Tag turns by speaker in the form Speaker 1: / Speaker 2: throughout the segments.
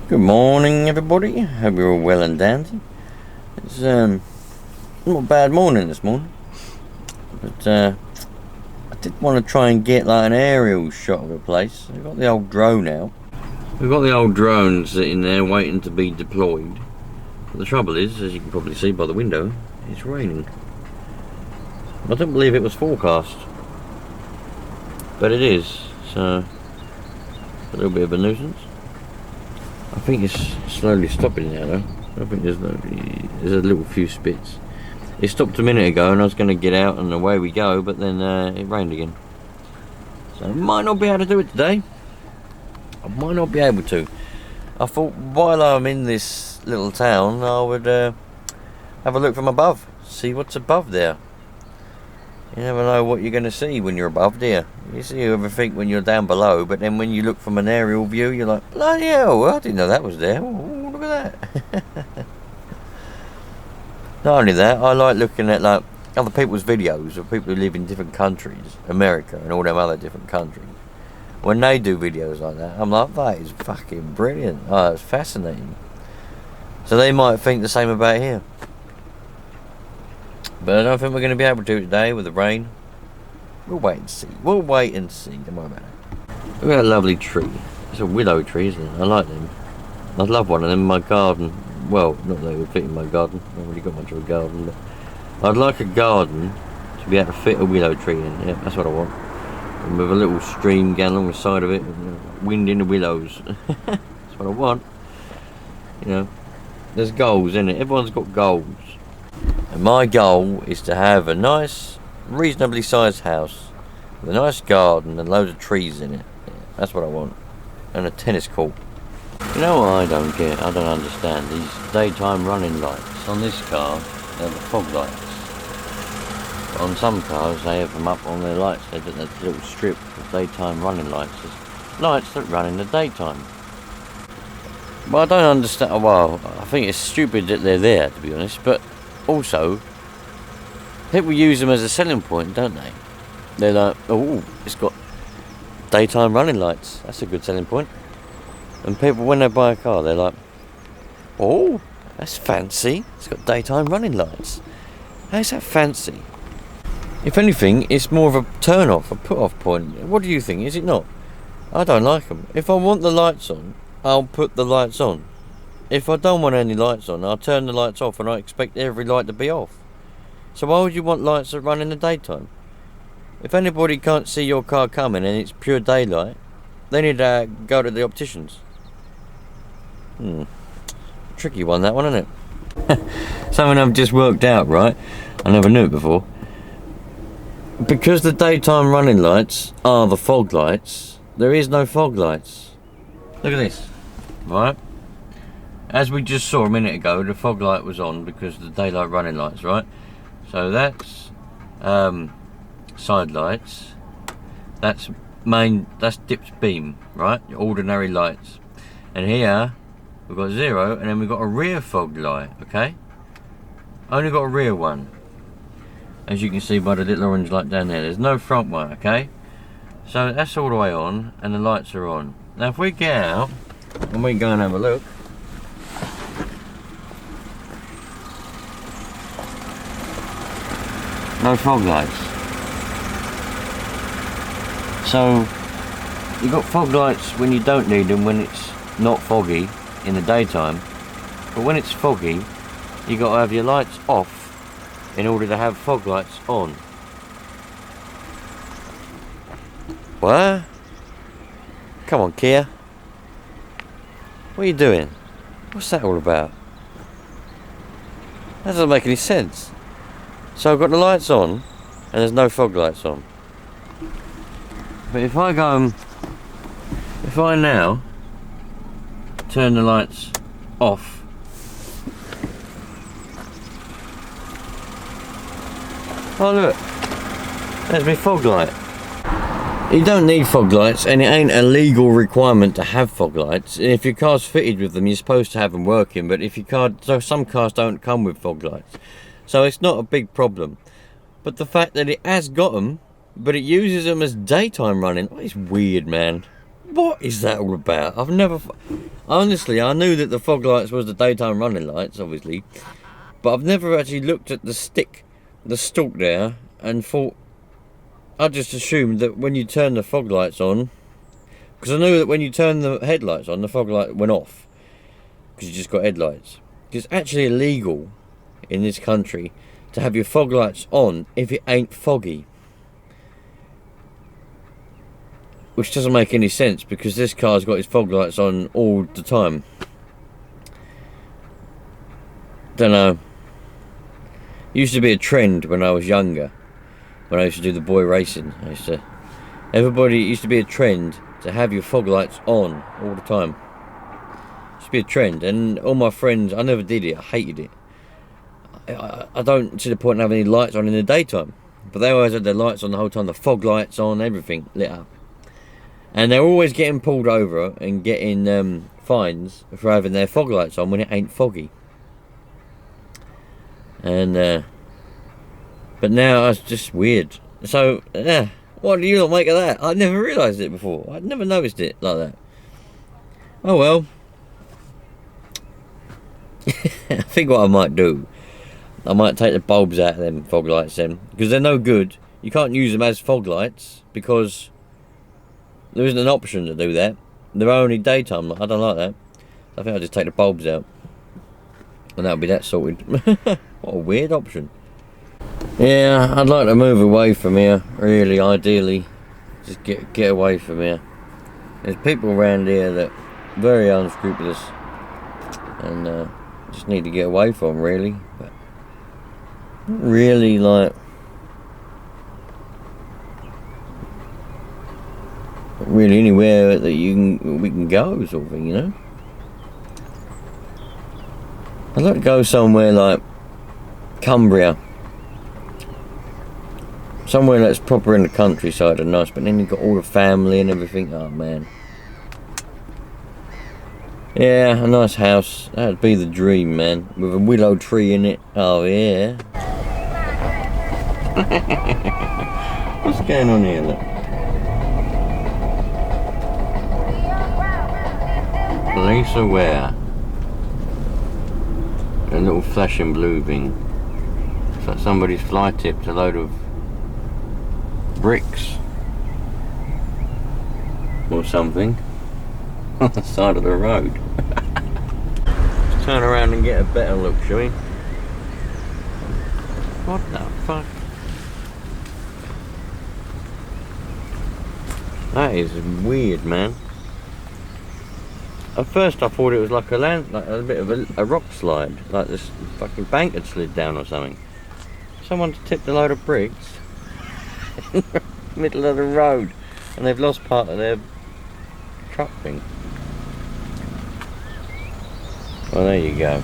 Speaker 1: Good morning, everybody. Hope you're all well and dandy. It's not a bad morning this morning, but I did want to try and get like an aerial shot of the place. We've got the old drone out. We've got the old drone sitting there waiting to be deployed. But the trouble is, as you can probably see by the window, it's raining. I don't believe it was forecast, but it is. So a little bit of a nuisance. I think it's slowly stopping now though. I think there's a little few spits. It stopped a minute ago and I was going to get out and away we go, but then it rained again. So I might not be able to do it today. I might not be able to. I thought while I'm in this little town I would have a look from above, see what's above there. You never know what you're going to see when you're above there. You see everything when you're down below, but then when you look from an aerial view, you're like, bloody hell, I didn't know that was there. Oh, look at that. Not only that, I like looking at like other people's videos of people who live in different countries, America and all them other different countries. When they do videos like that, I'm like, that is fucking brilliant. Oh, it's fascinating. So they might think the same about here. But I don't think we're going to be able to today with the rain. We'll wait and see. We'll wait and see. Don't worry about it. Look at that lovely tree. It's a willow tree, isn't it? I like them. I'd love one of them in my garden. Well, not that it would fit in my garden. I haven't really got much of a garden. But I'd like a garden to be able to fit a willow tree in. Yeah, that's what I want. And with a little stream going along the side of it. And wind in the willows. That's what I want. You know, there's goals, isn't it? Everyone's got goals. And my goal is to have a nice, reasonably sized house with a nice garden and loads of trees in it. Yeah, that's what I want. And a tennis court. You know what I don't get? I don't understand these daytime running lights. On this car, they're the fog lights. On some cars, they have them up on their lights. They've got that little strip of daytime running lights. There's lights that run in the daytime. But I don't understand. Well, I think it's stupid that they're there, to be honest. But also, people use them as a selling point, don't they? They're like, oh, it's got daytime running lights. That's a good selling point. And people, when they buy a car, they're like, oh, that's fancy. It's got daytime running lights. How's that fancy? If anything, it's more of a turn-off, a put-off point. What do you think? Is it not? I don't like them. If I want the lights on, I'll put the lights on. If I don't want any lights on, I'll turn the lights off and I expect every light to be off. So why would you want lights that run in the daytime? If anybody can't see your car coming and it's pure daylight, they need to go to the opticians. Tricky one, that one, isn't it? Something I've just worked out, right? I never knew it before. Because the daytime running lights are the fog lights, there is no fog lights. Look at this, right? As we just saw a minute ago, the fog light was on because of the daylight running lights, right? So that's side lights. That's dipped beam, right? Your ordinary lights. And here we've got 0, and then we've got a rear fog light, okay? Only got a rear one. As you can see by the little orange light down there. There's no front one, okay? So that's all the way on, and the lights are on. Now if we get out, and we go and have a look, no fog lights. So you've got fog lights when you don't need them, when it's not foggy in the daytime. But when it's foggy, you've got to have your lights off in order to have fog lights on. What? Come on, Kia. What are you doing? What's that all about? That doesn't make any sense. So I've got the lights on, and there's no fog lights on. But if I now turn the lights off, oh look, there's my fog light. You don't need fog lights, and it ain't a legal requirement to have fog lights. If your car's fitted with them, you're supposed to have them working, but if your car, so some cars don't come with fog lights. So it's not a big problem. But the fact that it has got them, but it uses them as daytime running, oh, it's weird, man. What is that all about? I've never... Honestly, I knew that the fog lights was the daytime running lights, obviously. But I've never actually looked at the stalk there, and thought... I just assumed that when you turn the fog lights on... Because I knew that when you turn the headlights on, the fog light went off. Because you just got headlights. It's actually illegal in this country to have your fog lights on if it ain't foggy. Which doesn't make any sense, because this car's got its fog lights on all the time. Don't know. Used to be a trend when I was younger. When I used to do the boy racing. It used to be a trend to have your fog lights on all the time. It used to be a trend, and all my friends, I never did it, I hated it. I don't see the point in having any lights on in the daytime. But they always had their lights on the whole time, the fog lights on, everything lit up. And they're always getting pulled over and getting fines for having their fog lights on when it ain't foggy. And but now it's just weird. So what do you lot make of that? I never realised it before. I'd never noticed it like that. Oh well. I think what I might do, I might take the bulbs out of them fog lights then, because they're no good. You can't use them as fog lights because there isn't an option to do that. They're only daytime. I don't like that. I think I'll just take the bulbs out, and that'll be that sorted. What a weird option. Yeah, I'd like to move away from here, really, ideally. Just get away from here. There's people around here that are very unscrupulous, and just need to get away from, really. But not really, like... really anywhere that we can go, sort of thing, you know. I'd like to go somewhere like Cumbria, somewhere that's proper in the countryside and nice, but then you've got all the family and everything. Oh man, yeah, a nice house, that'd be the dream, man, with a willow tree in it. Oh yeah. What's going on here, look? Police aware. A little flashing blue thing. It's like somebody's fly tipped a load of bricks or something on the side of the road. Let's turn around and get a better look, shall we? What the fuck? That is weird, man. At first I thought it was like a bit of a rock slide, like this fucking bank had slid down or something. Someone's tipped a load of bricks in the middle of the road, and they've lost part of their truck thing. Well, there you go.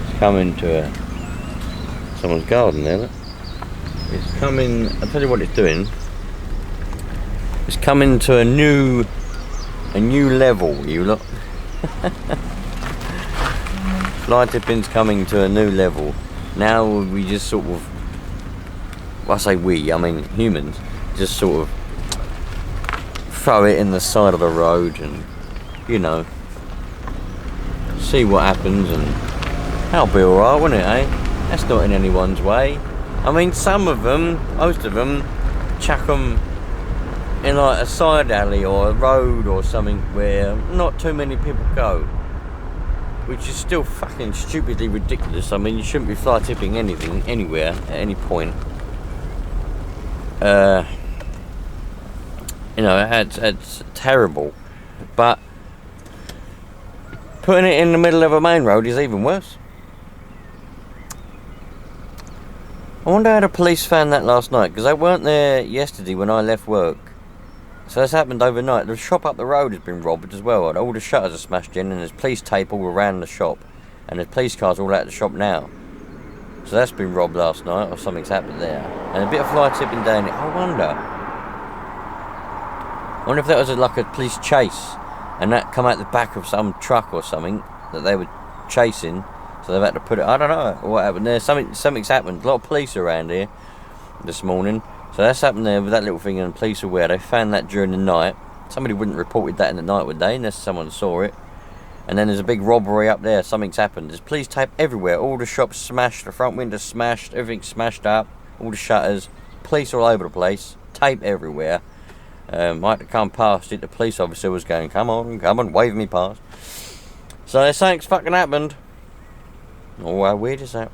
Speaker 1: It's coming to someone's garden there, look. It's coming, I'll tell you what it's doing. It's coming to a new level, you lot. Fly tipping's coming to a new level. Now we just sort of, well, I say we, I mean humans, just sort of throw it in the side of the road and, you know, see what happens, and that'll be alright, won't it, eh? That's not in anyone's way. I mean, some of them, most of them, chuck them in like a side alley or a road or something where not too many people go, which is still fucking stupidly ridiculous. I mean, you shouldn't be fly tipping anything anywhere at any point. You know, it's terrible, but putting it in the middle of a main road is even worse. I wonder how the police found that last night, because they weren't there yesterday when I left work. So this happened overnight. The shop up the road has been robbed as well. All the shutters are smashed in, and there's police tape all around the shop, and there's police cars all out the shop now. So that's been robbed last night, or something's happened there. And a bit of fly tipping down it. I wonder if that was like a police chase, and that come out the back of some truck or something that they were chasing. So they've had to put it. I don't know what happened there. Something's happened. A lot of police around here this morning. So that's happened there with that little thing, and the police are aware. They found that during the night. Somebody wouldn't have reported that in the night, would they? Unless someone saw it. And then there's a big robbery up there. Something's happened. There's police tape everywhere. All the shops smashed. The front windows smashed. Everything smashed up. All the shutters. Police all over the place. Tape everywhere. I had to come past it. The police officer was going, come on, waving me past. So something's fucking happened. Oh, how weird is that?